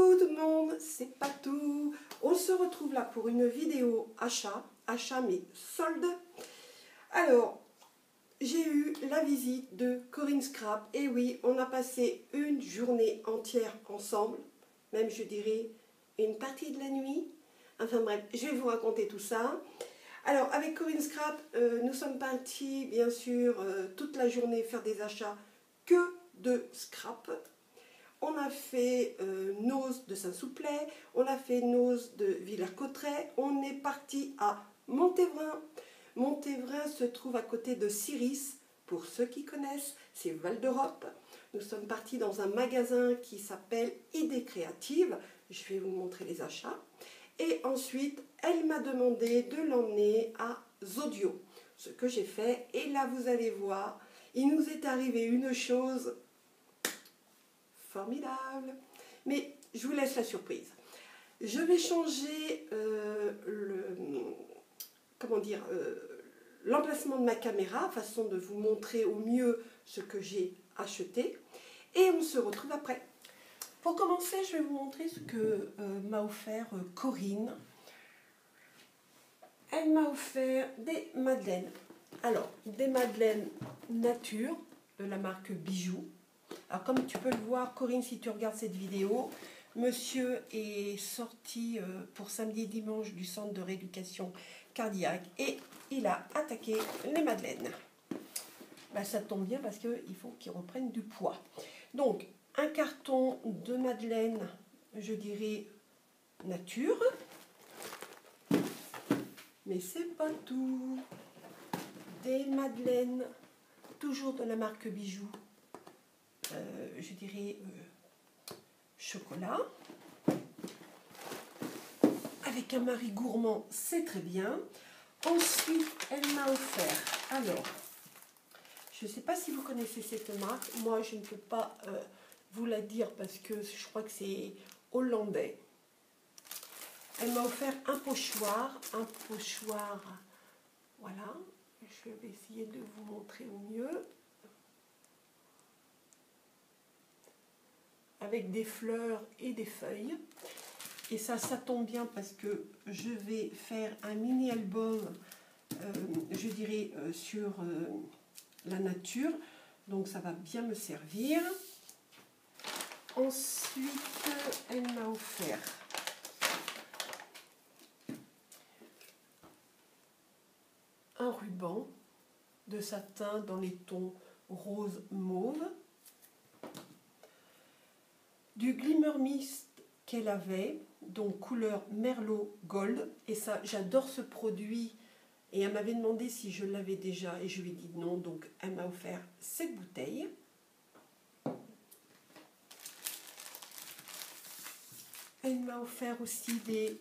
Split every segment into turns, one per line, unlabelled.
Coucou tout le monde, c'est Patou. On se retrouve là pour une vidéo achat mais solde. Alors, j'ai eu la visite de Corinne Scrap. Et oui, on a passé une journée entière ensemble, même je dirais une partie de la nuit. Enfin bref, je vais vous raconter tout ça. Alors, avec Corinne Scrap, nous sommes partis bien sûr toute la journée faire des achats que de scrap. On a fait Noz de Saint-Souplet, on a fait Noz de Villers-Cotterêts, on est parti à Montévrain. Montévrain se trouve à côté de Ciris, pour ceux qui connaissent, c'est Val d'Europe. Nous sommes partis dans un magasin qui s'appelle Idées Créatives, je vais vous montrer les achats. Et ensuite, elle m'a demandé de l'emmener à Zodio, ce que j'ai fait. Et là, vous allez voir, il nous est arrivé une chose formidable. Mais je vous laisse la surprise. Je vais changer l'emplacement de ma caméra, façon de vous montrer au mieux ce que j'ai acheté. Et on se retrouve après. Pour commencer, je vais vous montrer ce que m'a offert Corinne. Elle m'a offert des madeleines. Alors, des madeleines nature de la marque Bijoux. Alors, comme tu peux le voir, Corinne, si tu regardes cette vidéo, monsieur est sorti pour samedi et dimanche du centre de rééducation cardiaque et il a attaqué les madeleines. Ben, ça tombe bien parce qu'il faut qu'il reprenne du poids. Donc, un carton de madeleine, je dirais nature. Mais c'est pas tout. Des madeleines, toujours de la marque Bijoux. Je dirais chocolat. Avec un mari gourmand, c'est très bien. Ensuite, elle m'a offert, alors, je ne sais pas si vous connaissez cette marque. Moi, je ne peux pas vous la dire parce que je crois que c'est hollandais. Elle m'a offert un pochoir, voilà, je vais essayer de vous montrer au mieux, avec des fleurs et des feuilles, et ça tombe bien parce que je vais faire un mini album, je dirais sur la nature, donc ça va bien me servir. Ensuite, elle m'a offert un ruban de satin dans les tons rose mauve, du glimmer mist qu'elle avait, donc couleur merlot gold, et ça j'adore ce produit, et elle m'avait demandé si je l'avais déjà et je lui ai dit non, donc elle m'a offert cette bouteille. Elle m'a offert aussi des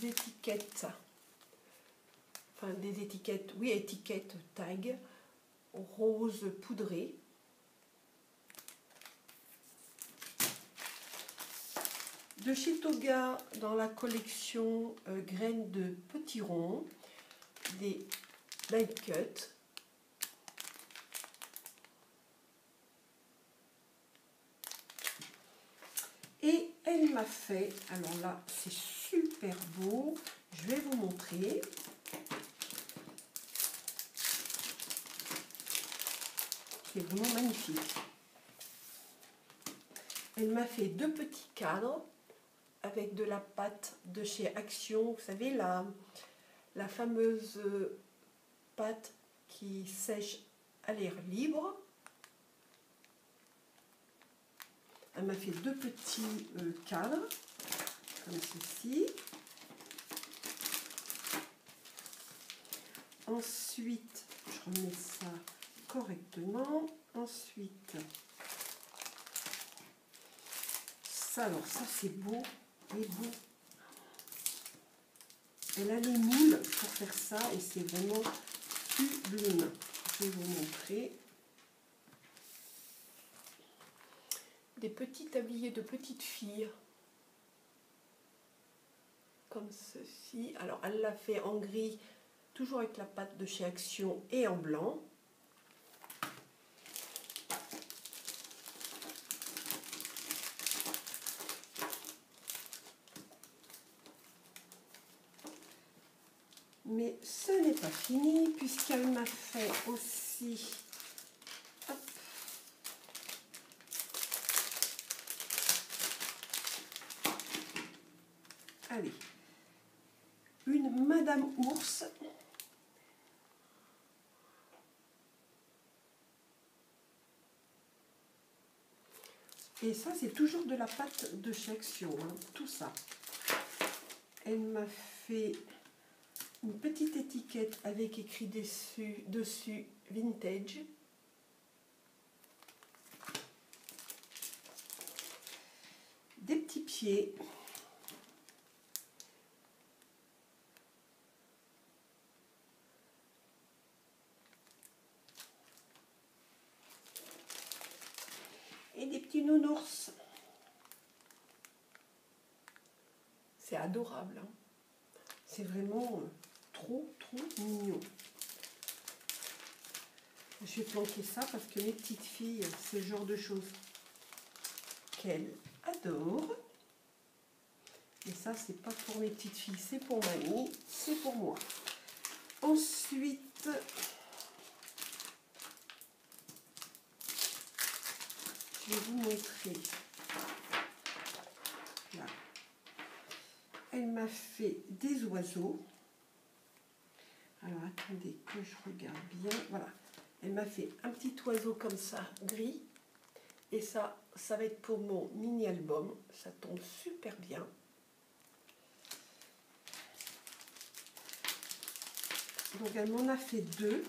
étiquettes, enfin des étiquettes, oui, étiquettes tag rose poudré. De chez Toga, dans la collection graines de petits ronds, des light cut. Et elle m'a fait, alors là c'est super beau, je vais vous montrer. C'est vraiment magnifique. Elle m'a fait deux petits cadres avec de la pâte de chez Action, vous savez, la fameuse pâte qui sèche à l'air libre. Elle m'a fait deux petits cadres, comme ceci. Ensuite, je remets ça correctement. Ensuite, ça, alors ça c'est beau, et beau. Elle a les moules pour faire ça et c'est vraiment sublime. Je vais vous montrer. Des petits tabliers de petites filles. Comme ceci. Alors elle l'a fait en gris, toujours avec la pâte de chez Action, et en blanc. Mais ce n'est pas fini puisqu'elle m'a fait aussi... Hop. Allez, une Madame Ours. Et ça, c'est toujours de la pâte de chez Action, hein, tout ça. Elle m'a fait une petite étiquette avec écrit dessus vintage. Des petits pieds. Et des petits nounours. C'est adorable, hein. C'est vraiment trop mignon. Je vais planquer ça parce que mes petites filles, c'est le genre de choses qu'elles adorent. Et ça, c'est pas pour mes petites filles, c'est pour mamie, c'est pour moi. Ensuite, je vais vous montrer. Là. Elle m'a fait des oiseaux. Alors, attendez que je regarde bien. Voilà. Elle m'a fait un petit oiseau comme ça, gris. Et ça va être pour mon mini-album. Ça tombe super bien. Donc, elle m'en a fait deux.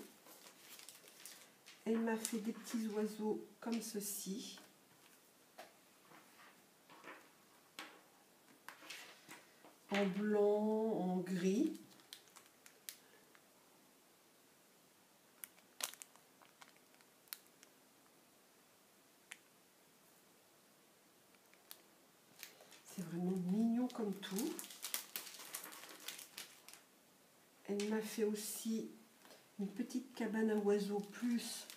Elle m'a fait des petits oiseaux comme ceci. En blanc, en gris. C'est vraiment mignon comme tout. Elle m'a fait aussi une petite cabane à oiseaux plus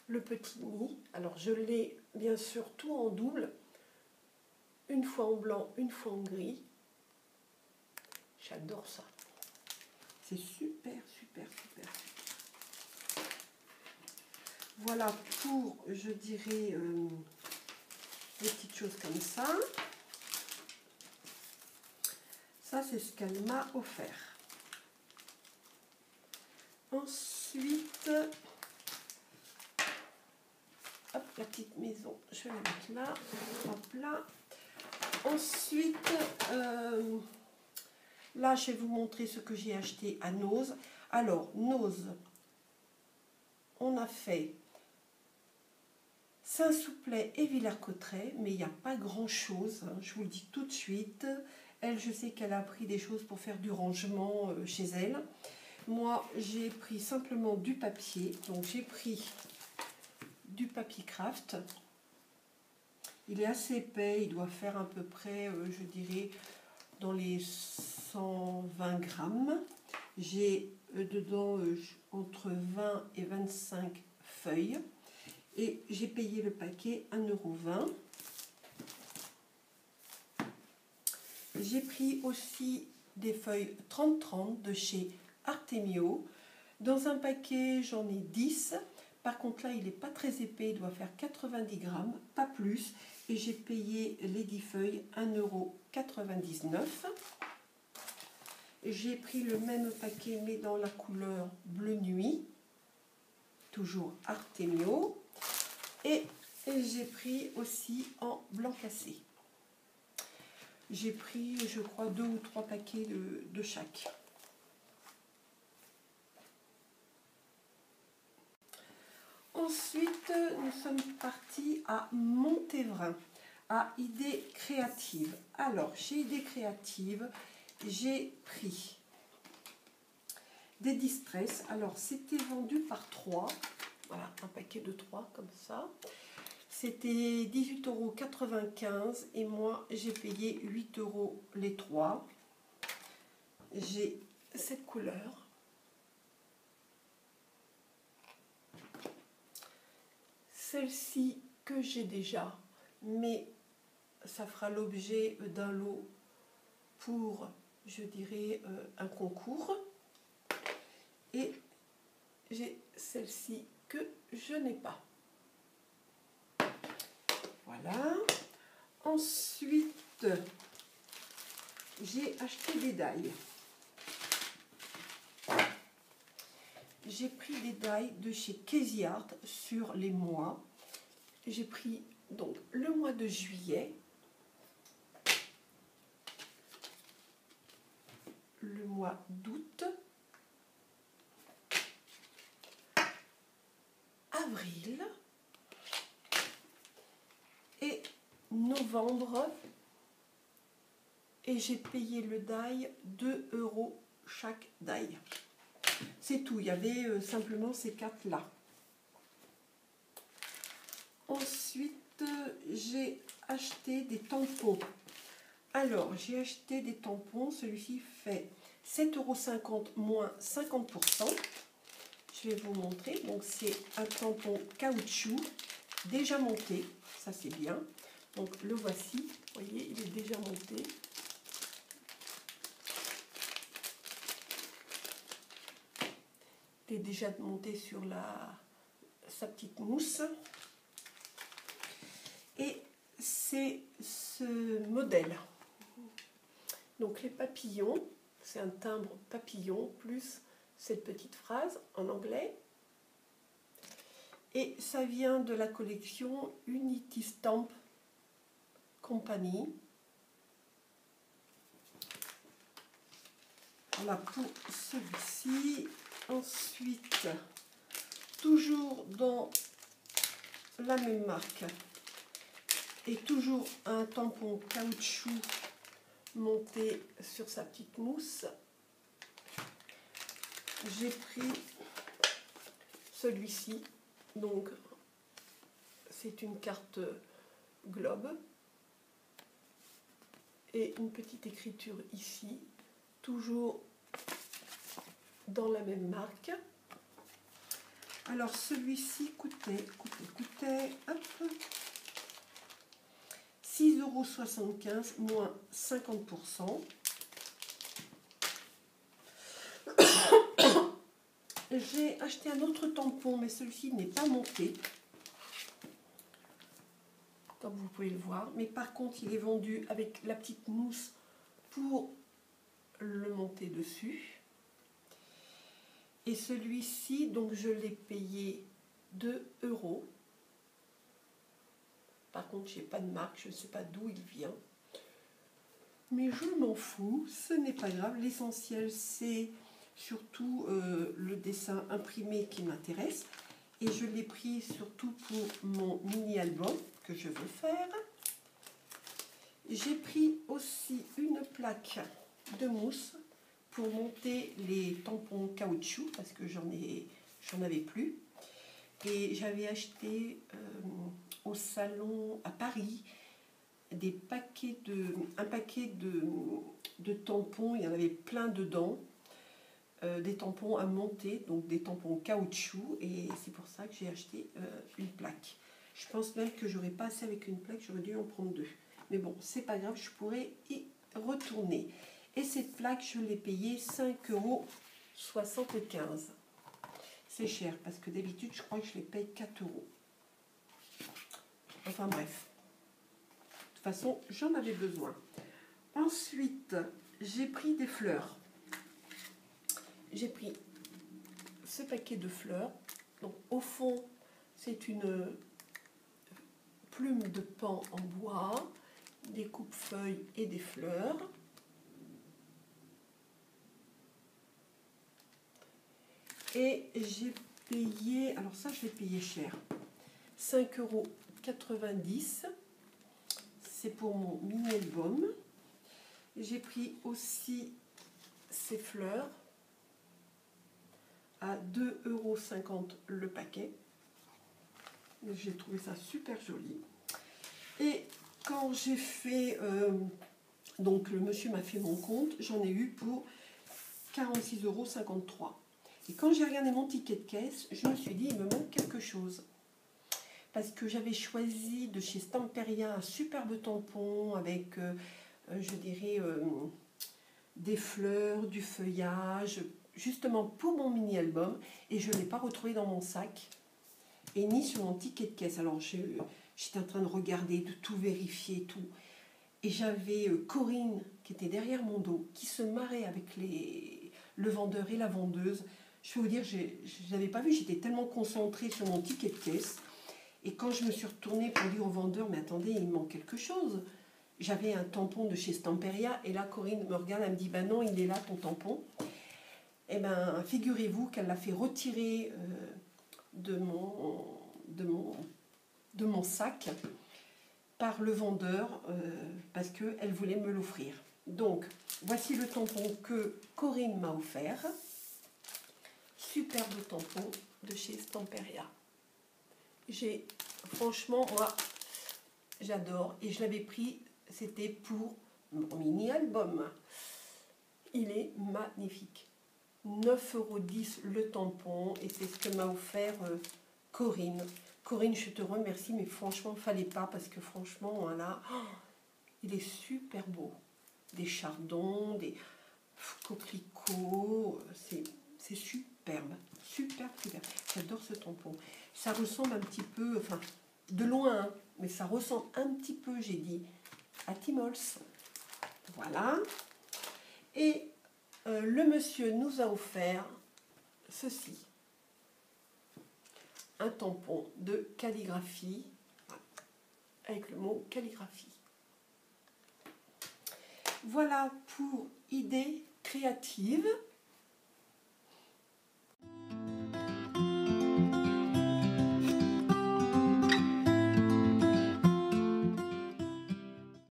le petit nid. Alors je l'ai bien sûr tout en double. Une fois en blanc, une fois en gris. J'adore ça. C'est super. Voilà pour, je dirais, des petites choses comme ça. Ça, c'est ce qu'elle m'a offert. Ensuite, hop, la petite maison, je vais la mettre là. Hop là. Ensuite, là, je vais vous montrer ce que j'ai acheté à Nose. Alors, Nose, on a fait Saint-Souplet et Villers-Cotterêts, mais il n'y a pas grand-chose, hein, je vous le dis tout de suite. Elle, je sais qu'elle a pris des choses pour faire du rangement chez elle. Moi, j'ai pris simplement du papier. Donc, j'ai pris du papier craft. Il est assez épais, il doit faire à peu près, je dirais, dans les 120 grammes. J'ai dedans entre 20 et 25 feuilles. Et j'ai payé le paquet 1,20 €. J'ai pris aussi des feuilles 30-30 de chez Artemio. Dans un paquet, j'en ai 10. Par contre, là, il n'est pas très épais, il doit faire 90 grammes, pas plus. Et j'ai payé les 10 feuilles 1,99 €. J'ai pris le même paquet, mais dans la couleur bleu nuit. Toujours Artemio. Et j'ai pris aussi en blanc cassé. J'ai pris, je crois, 2 ou 3 paquets de chaque. Ensuite, nous sommes partis à Montévrain, à Idées Créatives. Alors, chez Idées Créatives, j'ai pris des distress. Alors, c'était vendu par 3. Voilà, un paquet de 3 comme ça. C'était 18,95 € et moi, j'ai payé 8 € les 3. J'ai cette couleur. Celle-ci que j'ai déjà, mais ça fera l'objet d'un lot pour je dirais, un concours. Et j'ai celle-ci que je n'ai pas. Voilà. Ensuite, j'ai acheté des die. J'ai pris des die de chez Crazy Art sur les mois. J'ai pris donc le mois de juillet, le mois d'août, avril et novembre. Et j'ai payé le die 2 € chaque die. C'est tout, il y avait simplement ces 4 là. Ensuite, j'ai acheté des tampons. Alors, j'ai acheté des tampons. Celui-ci fait 7,50 € moins 50%. Je vais vous montrer. Donc, c'est un tampon caoutchouc déjà monté. Ça, c'est bien. Donc, le voici. Vous voyez, il est déjà monté. Il est déjà monté sur sa petite mousse. Et c'est ce modèle. Donc les papillons, c'est un timbre papillon plus cette petite phrase en anglais. Et ça vient de la collection Unity Stamp Company. Voilà pour celui-ci. Ensuite, toujours dans la même marque et toujours un tampon caoutchouc monté sur sa petite mousse. J'ai pris celui-ci, donc c'est une carte globe et une petite écriture ici, toujours dans la même marque. Alors celui-ci coûtait hop, 6,75 € moins 50%. J'ai acheté un autre tampon, mais celui-ci n'est pas monté, comme vous pouvez le voir. Mais par contre, il est vendu avec la petite mousse pour le monter dessus. Et celui-ci, donc je l'ai payé 2 €. Par contre, je n'ai pas de marque, je ne sais pas d'où il vient. Mais je m'en fous, ce n'est pas grave. L'essentiel, c'est surtout le dessin imprimé qui m'intéresse. Et je l'ai pris surtout pour mon mini-album que je veux faire. J'ai pris aussi une plaque de mousse pour monter les tampons caoutchouc parce que j'en avais plus. Et j'avais acheté au salon à Paris un paquet de tampons, il y en avait plein dedans, des tampons à monter, donc des tampons caoutchouc, et c'est pour ça que j'ai acheté une plaque. Je pense même que j'aurais pas assez avec une plaque, j'aurais dû en prendre 2. Mais bon, c'est pas grave, je pourrais y retourner. Et cette plaque, je l'ai payée 5,75 €. C'est cher, parce que d'habitude, je crois que je les paye 4 €. Enfin bref. De toute façon, j'en avais besoin. Ensuite, j'ai pris des fleurs. J'ai pris ce paquet de fleurs. Donc, au fond, c'est une plume de pan en bois, des coupe-feuilles et des fleurs. Et j'ai payé, alors ça je l'ai payé cher, 5,90 €. C'est pour mon mini-album. J'ai pris aussi ces fleurs à 2,50 € le paquet. J'ai trouvé ça super joli. Et quand j'ai fait, donc le monsieur m'a fait mon compte, j'en ai eu pour 46,53 €. Et quand j'ai regardé mon ticket de caisse, je me suis dit, il me manque quelque chose. Parce que j'avais choisi de chez Stamperia un superbe tampon avec, je dirais, des fleurs, du feuillage, justement pour mon mini-album. Et je ne l'ai pas retrouvé dans mon sac et ni sur mon ticket de caisse. Alors j'étais en train de regarder, de tout vérifier, tout. Et j'avais Corinne qui était derrière mon dos, qui se marrait avec le vendeur et la vendeuse. Je peux vous dire, je n'avais pas vu, j'étais tellement concentrée sur mon ticket de caisse. Et quand je me suis retournée pour dire au vendeur, mais attendez, il me manque quelque chose. J'avais un tampon de chez Stamperia, et là Corinne me regarde, elle me dit, ben non, il est là ton tampon. Et ben figurez-vous qu'elle l'a fait retirer de mon sac par le vendeur parce qu'elle voulait me l'offrir. Donc, voici le tampon que Corinne m'a offert. Superbe tampon de chez Stamperia. Franchement, moi, j'adore. Et je l'avais pris, c'était pour mon mini-album. Il est magnifique. 9,10 € le tampon. Et c'est ce que m'a offert Corinne. Corinne, je te remercie, mais franchement, il ne fallait pas, parce que franchement, voilà, il est super beau. Des chardons, des coquelicots, c'est superbe. Superbe, superbe. J'adore ce tampon. Ça ressemble un petit peu, enfin, de loin, hein, mais ça ressemble un petit peu, j'ai dit, à Timols. Voilà. Et le monsieur nous a offert ceci. Un tampon de calligraphie, avec le mot calligraphie. Voilà pour idées créatives.